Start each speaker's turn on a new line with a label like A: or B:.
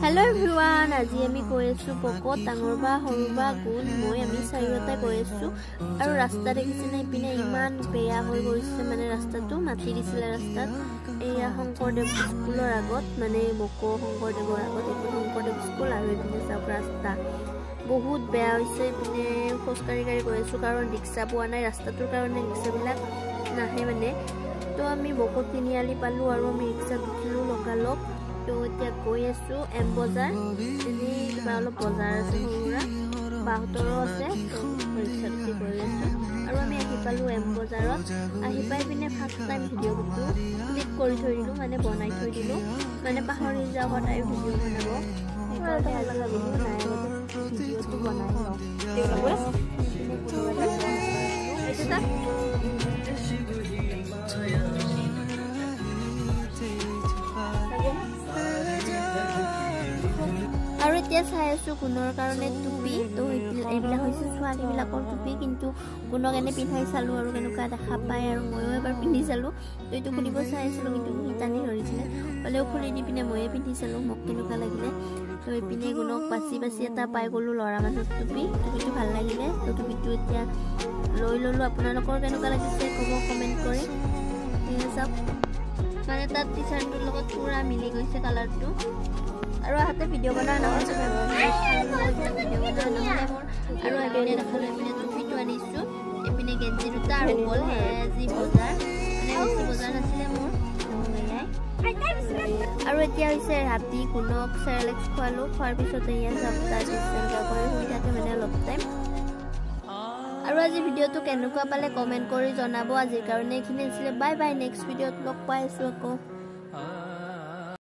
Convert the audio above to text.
A: Hello everyone, আজি আমি গৈ আছো পকত ডাঙৰবা হৰুবা গুণ মই আমি চাৰিওটা গৈ আছো আৰু ৰাস্তা দেখিছে না ইপিনে ইমান বেয়া হৈ গৈছে মানে ৰাস্তাটো মাটি দিছিলে ৰাস্তাত এয়া শংকৰদেৱ স্কুলৰ আগত মানে বকো শংকৰদেৱৰ আগত এইটো শংকৰদেৱ স্কুল আৰু এইপিনে চাওক ৰাস্তা বহুত বেয়া হৈছে ইপিনে খোজকাঢ়ি গৈ আছো কাৰণ ৰিক্সা পোৱা নাই ৰাস্তাটোৰ কাৰণে ৰিক্সাবিলাক নাহে মানে তো আমি বকো তিনিআলি পালো আৰু আমি ৰিক্সা উঠিলো লগালগ তো এতিয়া গৈ আছো এম বজাৰ এনে কিবা অলপ বজাৰ আছে সৰুৰা বাহতৰো আছে তো ৰিক্সা উঠি গৈ আছো আৰু আমি আহি পালো এম বজাৰত আহি পাই পিনে ফাৰ্ষ্ট টাইম ভিডিঅ'টো ক্লিক কৰি থৈ দিলো মানে বনাই থৈ দিলো মানে পাহৰি যাওঁ সদায় ভিডিঅ' বনাব সেইকাৰণে আজি ভাবিলো নাই ভিডিঅ'টো বনাই লওঁ আৰু এতিয়া চাই আছো গুণৰ কাৰণে টুপি তো এইবিলাক হৈছে ছোৱালীবিলাকৰ টুপি কিন্তু গুণক এনে পিন্ধাই চালো আৰু কেনেকুৱা দেখা পায় আৰু ময়ো এবাৰ পিন্ধি চালো তো এইটো খুলিব চাই আছিলো কিন্তু টানি ধৰিছিলে হ'লেও খুলি দি পিনে ময়ে পিন্ধি চালো মোক কেনেকুৱা লাগিলে তো এইপিনে গুণক বাচি এটা পাই গ'লো ল'ৰা মানুহৰ টুপিটো ভাল লাগিলে তো টুপিটো এতিয়া লৈ ল'লো আপোনালোকৰ কেনেকুৱা লাগিছে ক'ব কমেণ্ট কৰি চাওক মানে তাত টি চাৰ্টটোৰ লগত পুৰা মিলি গৈছে কালাৰটো আৰু হাতে ভিডিঅ' বনাৰ নহয় আৰু এপিনে দেখালো এপিনে টুপিটো আনিছো এপিনে গেঞ্জি দুটা আৰু গ'ল যি বজাৰ মানে বেছি বজাৰ নাছিলে মোৰ আৰু এতিয়া হৈছে ৰাতি গুণক চেৰেলেক্স খোৱালো খোৱাৰ পিছতে ইয়াত সপ্তাহ সুবিধাটো মানে অলপ টাইম আৰু আজি ভিডিঅ'টো কেনেকুৱা পালে কমেণ্ট কৰি জনাব আজিৰ কাৰণে এইখিনি আছিলে বাই বাই নেক্সট ভিডিঅ'ত লগ পাই আছো আকৌ